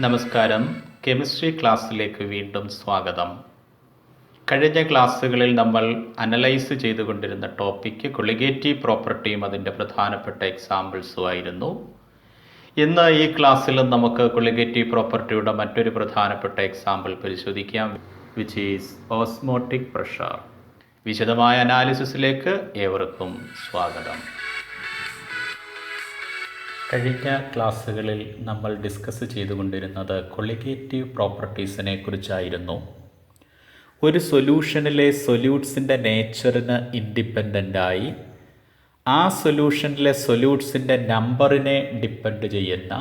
നമസ്കാരം. കെമിസ്ട്രി ക്ലാസ്സിലേക്ക് വീണ്ടും സ്വാഗതം. കഴിഞ്ഞ ക്ലാസ്സുകളിൽ നമ്മൾ അനലൈസ് ചെയ്തുകൊണ്ടിരുന്ന ടോപ്പിക്ക് കൊളിഗേറ്റീവ് പ്രോപ്പർട്ടിയും അതിൻ്റെ പ്രധാനപ്പെട്ട എക്സാമ്പിൾസും ആയിരുന്നു. ഇന്ന് ഈ ക്ലാസ്സിലും നമുക്ക് കൊളിഗേറ്റീവ് പ്രോപ്പർട്ടിയുടെ മറ്റൊരു പ്രധാനപ്പെട്ട എക്സാമ്പിൾ പരിശോധിക്കാം, വിച്ച് ഈസ് ഓസ്മോട്ടിക് പ്രഷർ. വിശദമായ അനാലിസിസിലേക്ക് ഏവർക്കും സ്വാഗതം. കഴിഞ്ഞ ക്ലാസ്സുകളിൽ നമ്മൾ ഡിസ്കസ് ചെയ്തുകൊണ്ടിരുന്നത് കൊളിഗേറ്റീവ് പ്രോപ്പർട്ടീസിനെ കുറിച്ചായിരുന്നു. ഒരു സൊല്യൂഷനിലെ സൊല്യൂട്ട്സിൻ്റെ നേച്ചറിന് ഇൻഡിപെൻഡൻ്റായി ആ സൊല്യൂഷനിലെ സൊല്യൂട്ട്സിൻ്റെ നമ്പറിനെ ഡിപ്പെൻഡ് ചെയ്യുന്ന,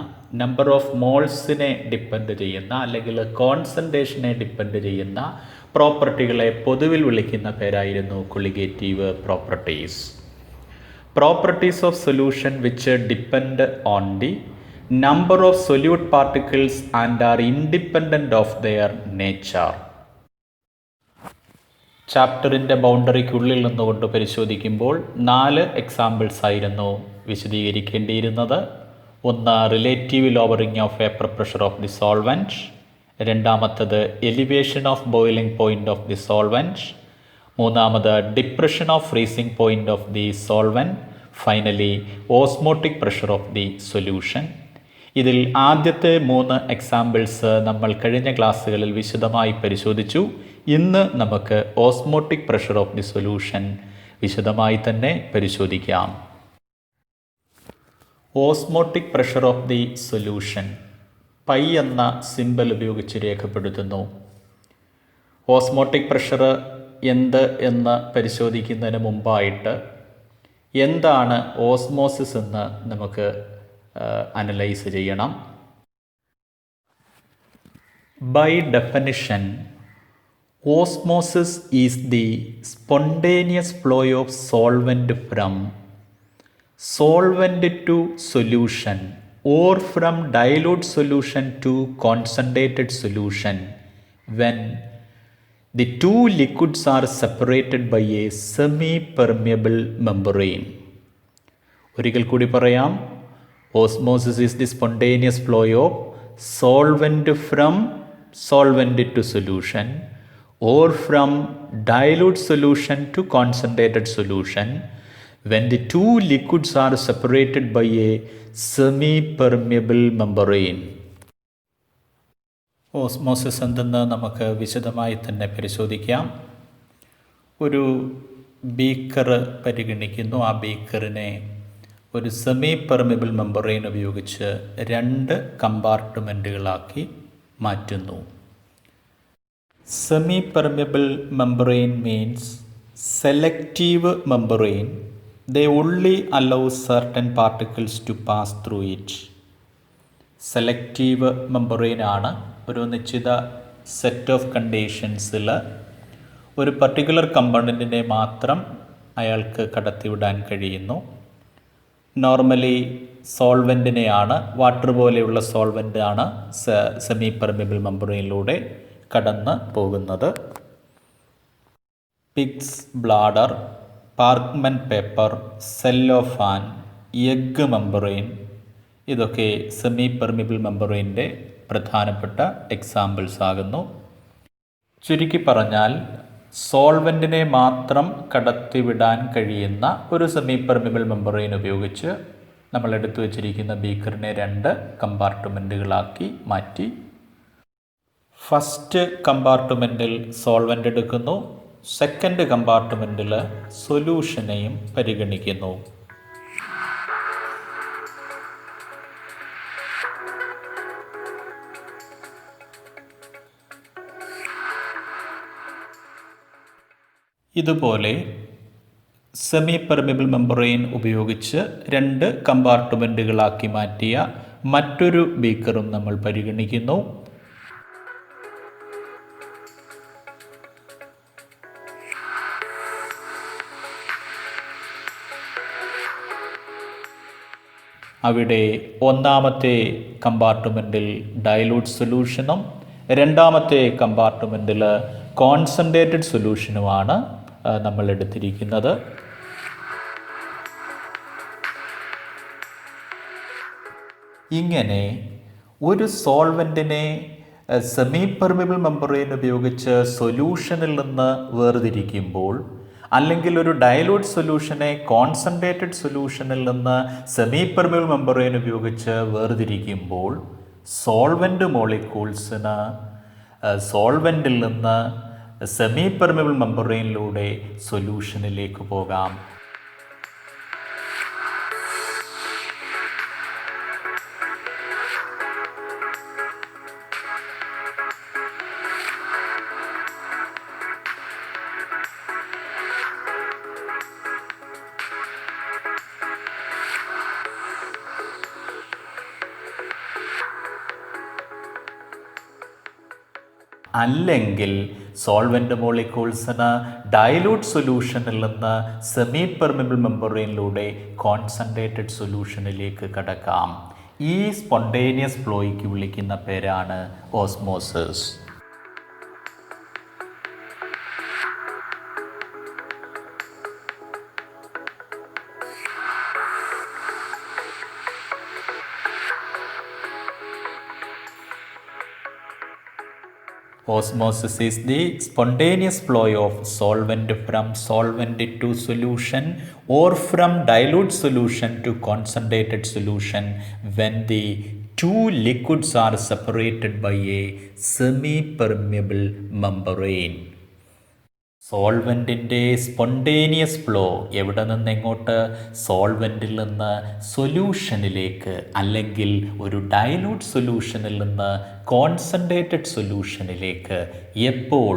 നമ്പർ ഓഫ് മോൾസിനെ ഡിപ്പെൻഡ് ചെയ്യുന്ന അല്ലെങ്കിൽ കോൺസെൻട്രേഷനെ ഡിപ്പെൻഡ് ചെയ്യുന്ന പ്രോപ്പർട്ടികളെ പൊതുവിൽ വിളിക്കുന്ന പേരായിരുന്നു colligative properties. Properties of solution which depend on the number of solute particles and are independent of their nature. ചാപ്റ്ററിൻ്റെ ബൗണ്ടറിക്കുള്ളിൽ നിന്നുകൊണ്ട് പരിശോധിക്കുമ്പോൾ 4 എക്സാമ്പിൾസ് ആയിരുന്നു വിശദീകരിക്കേണ്ടിയിരുന്നത്. ഒന്ന്, relative lowering of vapour pressure of the solvent. രണ്ടാമത്തത്, elevation of boiling point of the solvent. മൂന്നാമത്, depression of freezing point of the solvent. Finally, osmotic pressure of the solution. ഇതിൽ ആദ്യത്തെ 3 എക്സാമ്പിൾസ് നമ്മൾ കഴിഞ്ഞ ക്ലാസ്സുകളിൽ വിശദമായി പരിശോധിച്ചു. ഇന്ന് നമുക്ക് osmotic pressure of the solution വിശദമായി തന്നെ പരിശോധിക്കാം. Osmotic pressure of the solution pi എന്ന സിമ്പൽ ഉപയോഗിച്ച് രേഖപ്പെടുത്തുന്നു. ഓസ്മോട്ടിക് പ്രഷർ എന്ത് എന്ന് പരിശോധിക്കുന്നതിന് മുമ്പായിട്ട് എന്താണ് ഓസ്മോസിസ് എന്ന് നമുക്ക് അനലൈസ് ചെയ്യണം. By definition, osmosis is the spontaneous flow of solvent from solvent to solution or from dilute solution to concentrated solution when the two liquids are separated by a semi-permeable membrane. ഒരിക്കൽ കൂടി പറയാം. Osmosis is the spontaneous flow of solvent from solvent to solution or from dilute solution to concentrated solution when the two liquids are separated by a semi-permeable membrane. Osmosis എന്തെന്ന് നമുക്ക് വിശദമായി തന്നെ പരിശോധിക്കാം. ഒരു beaker പരിഗണിക്കുന്നു. ആ ബീക്കറിനെ ഒരു സെമി പെർമിബിൾ മെമ്പറൈൻ ഉപയോഗിച്ച് 2 കമ്പാർട്ട്മെൻറ്റുകളാക്കി മാറ്റുന്നു. Semi permeable membrane means selective membrane. They only allow certain particles to pass through it. Selective membrane ആണ്. ഒരു നിശ്ചിത സെറ്റ് ഓഫ് കണ്ടീഷൻസിൽ ഒരു പർട്ടിക്കുലർ കമ്പണൻറ്റിനെ മാത്രം അയാൾക്ക് കടത്തിവിടാൻ കഴിയുന്നു. നോർമലി സോൾവെൻറ്റിനെയാണ്, വാട്ടർ പോലെയുള്ള സോൾവെൻ്റാണ് സെമി പെർമിബിൾ മെമ്പറൈനിലൂടെ കടന്ന് പോകുന്നത്. Pigs bladder, parchment paper, cellophane, egg membrane, ഇതൊക്കെ സെമി പെർമിബിൾ മെമ്പറൈൻ്റെ പ്രധാനപ്പെട്ട എക്സാമ്പിൾസ് ആകുന്നു. ചുരുക്കി പറഞ്ഞാൽ, സോൾവെൻറ്റിനെ മാത്രം കടത്തിവിടാൻ കഴിയുന്ന ഒരു സെമി പെർമിബിൾ മെമ്പറൈൻ ഉപയോഗിച്ച് നമ്മൾ എടുത്തു വച്ചിരിക്കുന്ന ബീക്കറിനെ 2 കമ്പാർട്ട്മെൻറ്റുകളാക്കി മാറ്റി. ഫസ്റ്റ് കമ്പാർട്ട്മെൻറ്റിൽ സോൾവെൻ്റ് എടുക്കുന്നു. സെക്കൻഡ് കമ്പാർട്ട്മെൻറ്റിൽ സൊല്യൂഷനെയും പരിഗണിക്കുന്നു. ഇതുപോലെ സെമി പെർമിബിൾ മെമ്പറൈൻ ഉപയോഗിച്ച് 2 കമ്പാർട്ട്മെൻറ്റുകളാക്കി മാറ്റിയ മറ്റൊരു ബീക്കറും നമ്മൾ പരിഗണിക്കുന്നു. അവിടെ ഒന്നാമത്തെ കമ്പാർട്ട്മെൻറ്റിൽ ഡൈലൂട്ട് സൊല്യൂഷനും രണ്ടാമത്തെ കമ്പാർട്ട്മെൻറ്റിൽ കോൺസെൻട്രേറ്റഡ് സൊല്യൂഷനുമാണ് നമ്മൾ എടുത്തിരിക്കുന്നത്. ഇങ്ങനെ ഒരു സോൾവെൻറ്റിനെ സെമി പെർമിബിൾ മെമ്പറൈൻ ഉപയോഗിച്ച് സൊല്യൂഷനിൽ നിന്ന് വേർതിരിക്കുമ്പോൾ, അല്ലെങ്കിൽ ഒരു ഡയലൂട്ട് സൊല്യൂഷനെ കോൺസെൻട്രേറ്റഡ് സൊല്യൂഷനിൽ നിന്ന് സെമി പെർമിബിൾ മെമ്പറൈൻ ഉപയോഗിച്ച് വേർതിരിക്കുമ്പോൾ സോൾവെൻ്റ് മോളിക്യൂൾസിന് സോൾവെൻറ്റിൽ നിന്ന് സെമി പെർമിബിൾ മെമ്പറൈനിലൂടെ സൊല്യൂഷനിലേക്ക് പോകാം. അല്ലെങ്കിൽ സോൾവെൻ്റ് മോളിക്യൂൾസിന് ഡയലൂട്ട് സൊല്യൂഷനിൽ നിന്ന് സെമി പെർമിബിൾ മെമ്പറൈനിലൂടെ കോൺസെൻട്രേറ്റഡ് സൊല്യൂഷനിലേക്ക് കടക്കാം. ഈ സ്പോണ്ടേനിയസ് ഫ്ലോയ്ക്ക് വിളിക്കുന്ന പേരാണ് osmosis. Osmosis is the spontaneous flow of solvent from solvent to solution or from dilute solution to concentrated solution when the two liquids are separated by a semi-permeable membrane. സോൾവെൻറ്റിൻ്റെ spontaneous flow എവിടെ നിന്ന് എങ്ങോട്ട്? സോൾവെൻറ്റിൽ നിന്ന് സൊല്യൂഷനിലേക്ക്, അല്ലെങ്കിൽ ഒരു dilute സൊല്യൂഷനിൽ നിന്ന് concentrated സൊല്യൂഷനിലേക്ക്. എപ്പോൾ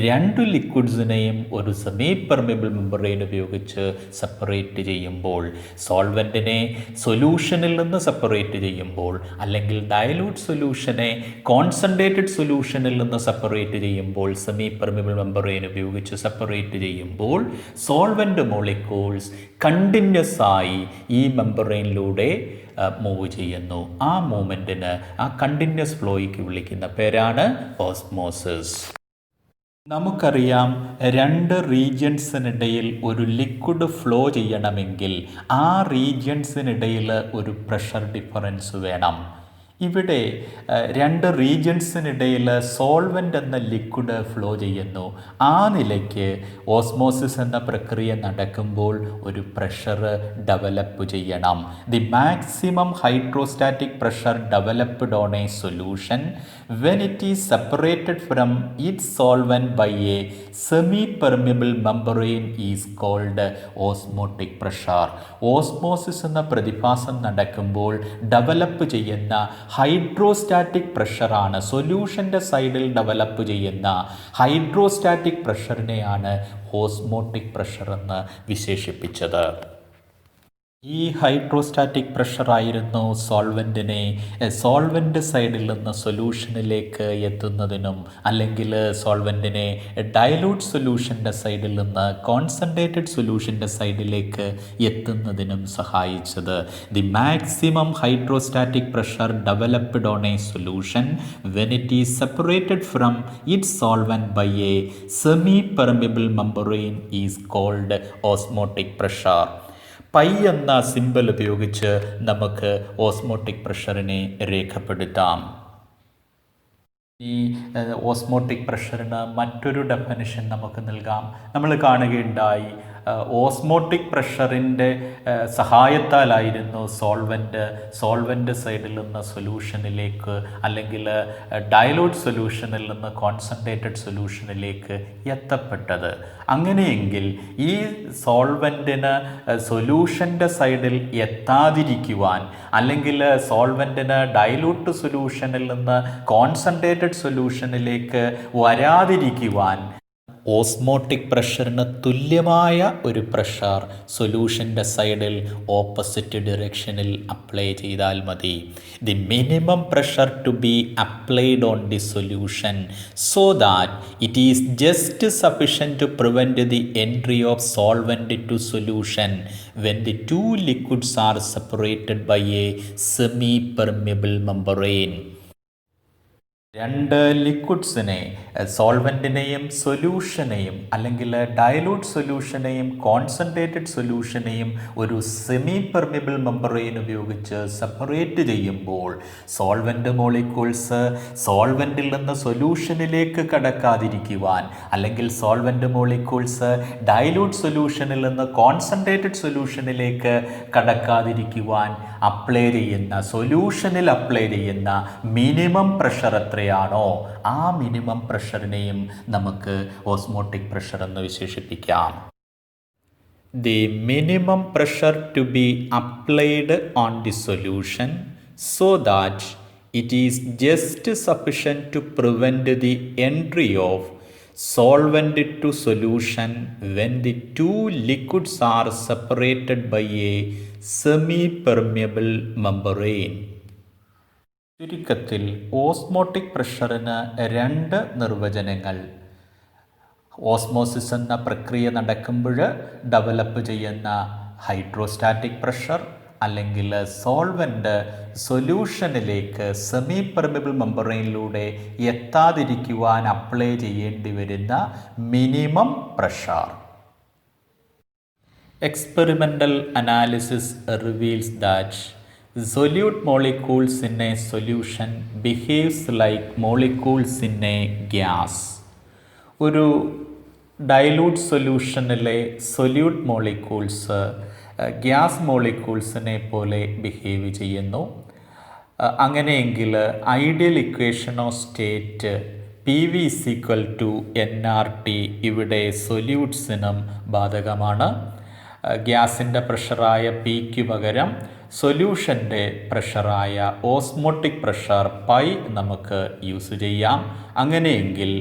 രണ്ട് ലിക്വിഡ്സിനെയും ഒരു സെമി പെർമിബിൾ മെമ്പറൈൻ ഉപയോഗിച്ച് സെപ്പറേറ്റ് ചെയ്യുമ്പോൾ, സോൾവെൻറ്റിനെ സൊല്യൂഷനിൽ നിന്ന് സെപ്പറേറ്റ് ചെയ്യുമ്പോൾ, അല്ലെങ്കിൽ ഡയലൂട്ട് സൊല്യൂഷനെ കോൺസെൻട്രേറ്റഡ് സൊല്യൂഷനിൽ നിന്ന് സെപ്പറേറ്റ് ചെയ്യുമ്പോൾ, സെമി പെർമിബിൾ മെമ്പറൈൻ ഉപയോഗിച്ച് സെപ്പറേറ്റ് ചെയ്യുമ്പോൾ സോൾവെൻ്റ് മോളിക്യൂൾസ് കണ്ടിന്യൂസ് ആയി ഈ മെമ്പറൈനിലൂടെ മൂവ് ചെയ്യുന്നു. ആ മൂവ്മെൻറ്റിന്, ആ കണ്ടിന്യൂസ് ഫ്ലോയ്ക്ക് വിളിക്കുന്ന പേരാണ് ഓസ്മോസിസ്. നമുക്കറിയാം, രണ്ട് റീജിയൻസിനിടയിൽ ഒരു ലിക്വിഡ് ഫ്ലോ ചെയ്യണമെങ്കിൽ ആ റീജിയൻസിനിടയിൽ ഒരു പ്രഷർ ഡിഫറൻസ് വേണം. ഇവിടെ രണ്ട് റീജിയൻസിനിടയിൽ സോൾവെൻ്റ് എന്ന ലിക്വിഡ് ഫ്ലോ ചെയ്യുന്നു. ആ നിലയ്ക്ക് ഓസ്മോസിസ് എന്ന പ്രക്രിയ നടക്കുമ്പോൾ ഒരു പ്രഷർ ഡെവലപ്പ് ചെയ്യണം. The maximum hydrostatic pressure developed on a solution when it is separated from its solvent by a semi-permeable membrane is called osmotic pressure. Osmosis എന്ന പ്രതിഭാസം നടക്കുമ്പോൾ ഡെവലപ്പ് ചെയ്യുന്ന ഹൈഡ്രോസ്റ്റാറ്റിക് പ്രഷറാണ്, സൊല്യൂഷൻ്റെ സൈഡിൽ ഡെവലപ്പ് ചെയ്യുന്ന ഹൈഡ്രോസ്റ്റാറ്റിക് പ്രഷറിനെയാണ് ഓസ്മോട്ടിക് പ്രഷർ എന്ന് വിശേഷിപ്പിച്ചത്. ഈ ഹൈഡ്രോസ്റ്റാറ്റിക് പ്രഷറായിരുന്നു സോൾവെൻറ്റിനെ സോൾവെൻ്റ് സൈഡിൽ നിന്ന് സൊല്യൂഷനിലേക്ക് എത്തുന്നതിനും, അല്ലെങ്കിൽ സോൾവെൻറ്റിനെ ഡയലൂട്ട് സൊല്യൂഷൻ്റെ സൈഡിൽ നിന്ന് കോൺസെൻട്രേറ്റഡ് സൊല്യൂഷൻ്റെ സൈഡിലേക്ക് എത്തുന്നതിനും സഹായിച്ചത്. The maximum hydrostatic pressure developed on a solution when it is separated from its solvent by a semi permeable membrane is called osmotic pressure. Pi എന്ന സിമ്പൽ ഉപയോഗിച്ച് നമുക്ക് ഓസ്മോട്ടിക് പ്രഷറിനെ രേഖപ്പെടുത്താം. ഈ ഓസ്മോട്ടിക് പ്രഷറിന് മറ്റൊരു ഡെഫിനിഷൻ നമുക്ക് നൽകാം. നമ്മൾ കാണുകയുണ്ടായി, ഓസ്മോട്ടിക് പ്രഷറിൻ്റെ സഹായത്താലായിരുന്നു സോൾവെൻ്റ് സൈഡിൽ നിന്ന് സൊല്യൂഷനിലേക്ക്, അല്ലെങ്കിൽ ഡയലൂട്ട് സൊല്യൂഷനിൽ നിന്ന് കോൺസെൻട്രേറ്റഡ് സൊല്യൂഷനിലേക്ക് എത്തപ്പെട്ടത്. അങ്ങനെയെങ്കിൽ ഈ സോൾവെൻറ്റിന് സൊല്യൂഷൻ്റെ സൈഡിൽ എത്താതിരിക്കുവാൻ, അല്ലെങ്കിൽ സോൾവെൻറ്റിന് ഡയലൂട്ട് സൊല്യൂഷനിൽ നിന്ന് കോൺസെൻട്രേറ്റഡ് സൊല്യൂഷനിലേക്ക് വരാതിരിക്കുവാൻ ഓസ്മോട്ടിക് പ്രഷറിന് തുല്യമായ ഒരു പ്രഷർ സൊല്യൂഷൻ്റെ സൈഡിൽ ഓപ്പോസിറ്റ് ഡിറക്ഷനിൽ അപ്ലൈ ചെയ്താൽ മതി. The minimum pressure to be applied on the solution so that it is just sufficient to prevent the entry of solvent to solution when the two liquids are separated by a semi permeable membrane. രണ്ട് ലിക്വിഡ്സിനെ സോൾവെൻറ്റിനെയും സൊല്യൂഷനെയും അല്ലെങ്കിൽ dilute സൊല്യൂഷനെയും concentrated സൊല്യൂഷനെയും ഒരു semi permeable membrane ഉപയോഗിച്ച് separate ചെയ്യുമ്പോൾ solvent molecules സോൾവെൻറ്റിൽ നിന്ന് സൊല്യൂഷനിലേക്ക് കടക്കാതിരിക്കുവാൻ അല്ലെങ്കിൽ solvent molecules dilute സൊല്യൂഷനിൽ നിന്ന് കോൺസെൻട്രേറ്റഡ് സൊല്യൂഷനിലേക്ക് കടക്കാതിരിക്കുവാൻ സൊല്യൂഷനിൽ അപ്ലൈ ചെയ്യുന്ന മിനിമം പ്രഷർ എത്രയാണോ ആ മിനിമം പ്രഷറിനെയും നമുക്ക് ഓസ്മോട്ടിക് പ്രഷർ എന്ന് വിശേഷിപ്പിക്കാം. The minimum pressure to be applied on the solution so that it is just sufficient to prevent the entry of solvent to solution when the two liquids are separated by a semi-permeable membrane. ചുരുക്കത്തിൽ osmotic പ്രഷറിന് രണ്ട് നിർവചനങ്ങൾ. Osmosis എന്ന പ്രക്രിയ നടക്കുമ്പോൾ develop ചെയ്യുന്ന hydrostatic pressure അല്ലെങ്കിൽ solvent സൊല്യൂഷനിലേക്ക് semi permeable മെമ്പറൈനിലൂടെ എത്താതിരിക്കുവാൻ apply ചെയ്യേണ്ടി വരുന്ന minimum pressure. Experimental analysis reveals that solute molecules in a solution behaves like molecules in a gas. ഒരു ഡൈലൂട്ട് സൊല്യൂഷനിലെ സൊല്യൂട്ട് മോളിക്യൂൾസ് ഗ്യാസ് മോളിക്യൂൾസിനെ പോലെ ബിഹേവ് ചെയ്യുന്നു. അങ്ങനെയെങ്കിൽ ideal equation of state PV = nRT ഇവിടെ സൊല്യൂട്ട്സിനും ബാധകമാണ്. ഗ്യാസിൻ്റെ പ്രഷറായ Pക്ക് പകരം സൊല്യൂഷൻ്റെ പ്രഷറായ ഓസ്മോട്ടിക് പ്രഷർ പൈ നമുക്ക് use ചെയ്യാം. അങ്ങനെയെങ്കിൽ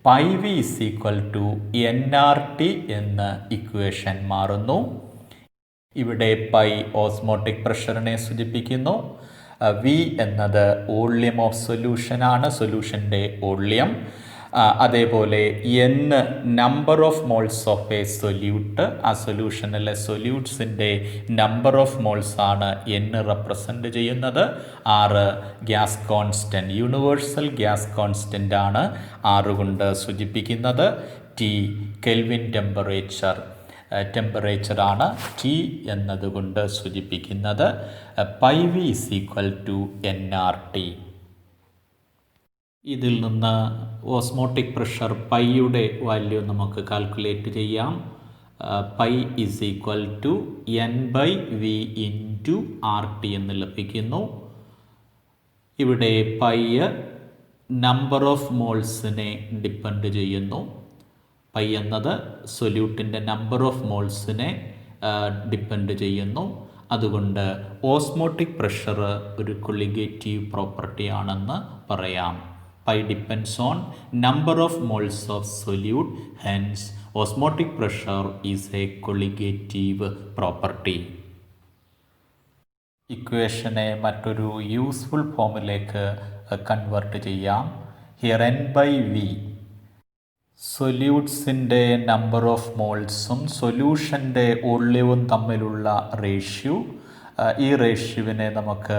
PV = nRT എന്ന ഇക്വേഷൻ മാറുന്നു. ഇവിടെ പൈ ഓസ്മോട്ടിക് പ്രഷറിനെ സൂചിപ്പിക്കുന്നു. V എന്നത് വോള്യം ഓഫ് സൊല്യൂഷനാണ്, സൊല്യൂഷൻ്റെ വോള്യം. അതേപോലെ N number of moles of A solute, ആ സൊല്യൂഷനിലെ സൊല്യൂട്ട്സിൻ്റെ നമ്പർ ഓഫ് മോൾസ് ആണ് N റെപ്രസെൻ്റ് ചെയ്യുന്നത്. 6 gas constant, universal gas constant ആണ് 6 കൊണ്ട് സൂചിപ്പിക്കുന്നത്. T കെൽവിൻ ടെമ്പറേച്ചറാണ് T എന്നതുകൊണ്ട് സൂചിപ്പിക്കുന്നത്. PV = nRT. ഇതിൽ നിന്ന് ഓസ്മോട്ടിക് പ്രഷർ പൈയുടെ വാല്യൂ നമുക്ക് കാൽക്കുലേറ്റ് ചെയ്യാം. പൈ = n/v × RT എന്ന് ലഭിക്കുന്നു. ഇവിടെ പൈ നമ്പർ ഓഫ് മോൾസിനെ ഡിപ്പെൻഡ് ചെയ്യുന്നു. പൈ എന്നത് സൊല്യൂട്ടിൻ്റെ നമ്പർ ഓഫ് മോൾസിനെ ഡിപ്പെൻഡ് ചെയ്യുന്നു. അതുകൊണ്ട് ഓസ്മോട്ടിക് പ്രഷർ ഒരു കൊളിഗേറ്റീവ് പ്രോപ്പർട്ടി ആണെന്ന് പറയാം. Pi depends on number of moles of solute, hence osmotic pressure is a colligative property. ഇക്വേഷനെ മറ്റൊരു യൂസ്ഫുൾ ഫോമിലേക്ക് കൺവേർട്ട് ചെയ്യാം. ഹിയർ n/v സൊല്യൂട്ട്സിൻ്റെ നമ്പർ ഓഫ് മോൾസും സൊല്യൂഷൻ്റെ വോള്യവും തമ്മിലുള്ള റേഷ്യോ. ഈ റേഷ്യോവിനെ നമുക്ക്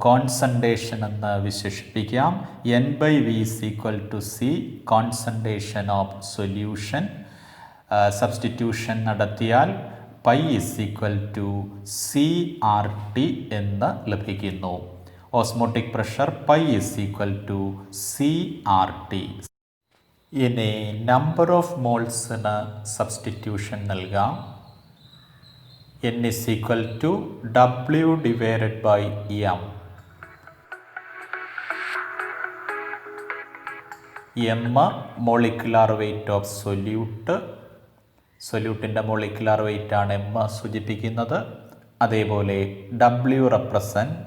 കോൺസെൻട്രേഷൻ എന്ന് വിശേഷിപ്പിക്കാം. n/v = C concentration of solution. Substitution നടത്തിയാൽ പൈ = CRT എന്ന് ലഭിക്കുന്നു. Osmotic pressure pi = CRT. ഇനി നമ്പർ ഓഫ് മോൾസിന് സബ്സ്റ്റിറ്റ്യൂഷൻ നൽകാം. N = W/M. M molecular weight of solute. സൊല്യൂട്ടിൻ്റെ മോളിക്കുലാർ വെയ്റ്റ് ആണ് M സൂചിപ്പിക്കുന്നത്. അതേപോലെ W represent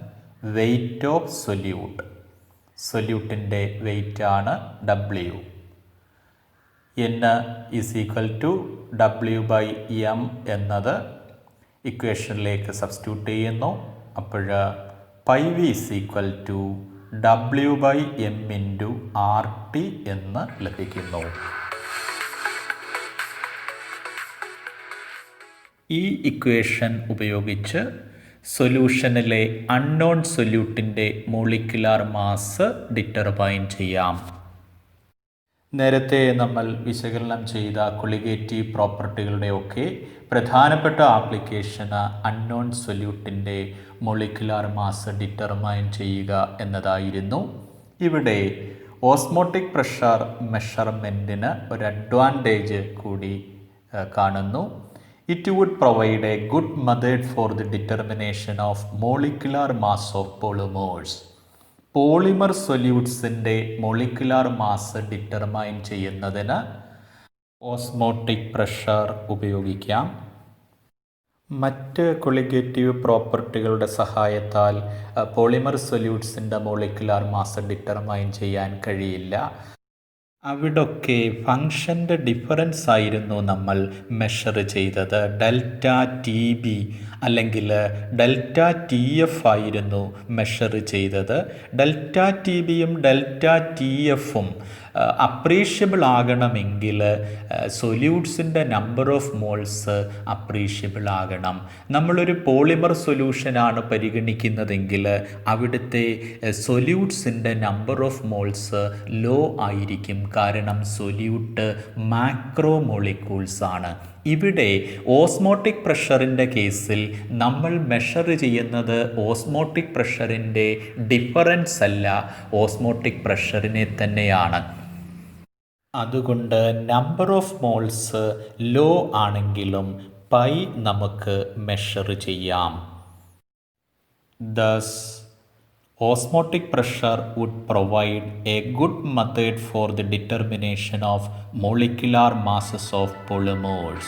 weight of solute. സൊല്യൂട്ടിൻ്റെ വെയ്റ്റ് ആണ് W. N = W/M എന്നത് ഇക്വേഷനിലേക്ക് സബ്സ്റ്റിറ്റ്യൂട്ട് ചെയ്യുന്നു. അപ്പോൾ PV = W/M × RT എന്ന് ലഭിക്കുന്നു. ഈ ഇക്വേഷൻ ഉപയോഗിച്ച് സൊല്യൂഷനിലെ അൺനോൺ സൊല്യൂട്ടിൻ്റെ മോളിക്കുലാർ മാസ് ഡിറ്റർമൈൻ ചെയ്യാം. നേരത്തെ നമ്മൾ വിശകലനം ചെയ്ത കൊളിഗേറ്റീവ് പ്രോപ്പർട്ടികളുടെയൊക്കെ പ്രധാനപ്പെട്ട ആപ്ലിക്കേഷന് അൺനോൺ സൊല്യൂട്ടിൻ്റെ മോളിക്കുലാർ മാസ് ഡിറ്റർമൈൻ ചെയ്യുക എന്നതായിരുന്നു. ഇവിടെ ഓസ്മോട്ടിക് പ്രഷർ മെഷർമെൻറ്റിന് ഒരു അഡ്വാൻറ്റേജ് കൂടി കാണുന്നു. It would provide a good method for the determination of molecular mass of polymers. Polymer സൊല്യൂട്ട്സിൻ്റെ മോളിക്കുലാർ മാസ് ഡിറ്റർമൈൻ ചെയ്യുന്നതിന് ഓസ്മോട്ടിക് പ്രഷർ ഉപയോഗിക്കാം. മറ്റ് കൊളിഗേറ്റീവ് പ്രോപ്പർട്ടികളുടെ സഹായത്താൽ പോളിമർ സൊല്യൂട്ട്സിൻ്റെ മോളിക്കുലാർ മാസ് ഡിറ്റർമൈൻ ചെയ്യാൻ കഴിയില്ല. അവിടൊക്കെ ഫങ്ഷൻ്റെ ഡിഫറൻസ് ആയിരുന്നു നമ്മൾ മെഷർ ചെയ്തത്. ഡെൽറ്റ ടി ബി അല്ലെങ്കിൽ ഡെൽറ്റ ടി എഫ് ആയിരുന്നു മെഷർ ചെയ്തത്. ഡെൽറ്റ ടി ബിയും ഡെൽറ്റ ടി എഫും അപ്രീഷ്യബിൾ ആകണമെങ്കിൽ സൊല്യൂട്ട്സിൻ്റെ നമ്പർ ഓഫ് മോൾസ് അപ്രീഷ്യബിൾ ആകണം. നമ്മളൊരു പോളിമർ സൊല്യൂഷനാണ് പരിഗണിക്കുന്നതെങ്കിൽ അവിടുത്തെ സൊല്യൂട്ട്സിൻ്റെ നമ്പർ ഓഫ് മോൾസ് ലോ ആയിരിക്കും. കാരണം സൊല്യൂട്ട് മാക്രോ മോളിക്യൂൾസ് ആണ്. ഇവിടെ ഓസ്മോട്ടിക് പ്രഷറിൻ്റെ കേസിൽ നമ്മൾ മെഷർ ചെയ്യുന്നത് ഓസ്മോട്ടിക് പ്രഷറിൻ്റെ ഡിഫറൻസ് അല്ല, ഓസ്മോട്ടിക് പ്രഷറിനെ തന്നെയാണ്. അതുകൊണ്ട് നമ്പർ ഓഫ് മോൾസ് ലോ ആണെങ്കിലും പൈ നമുക്ക് മെഷർ ചെയ്യാം. Thus, osmotic pressure would provide a good method for the determination of molecular masses of polymers.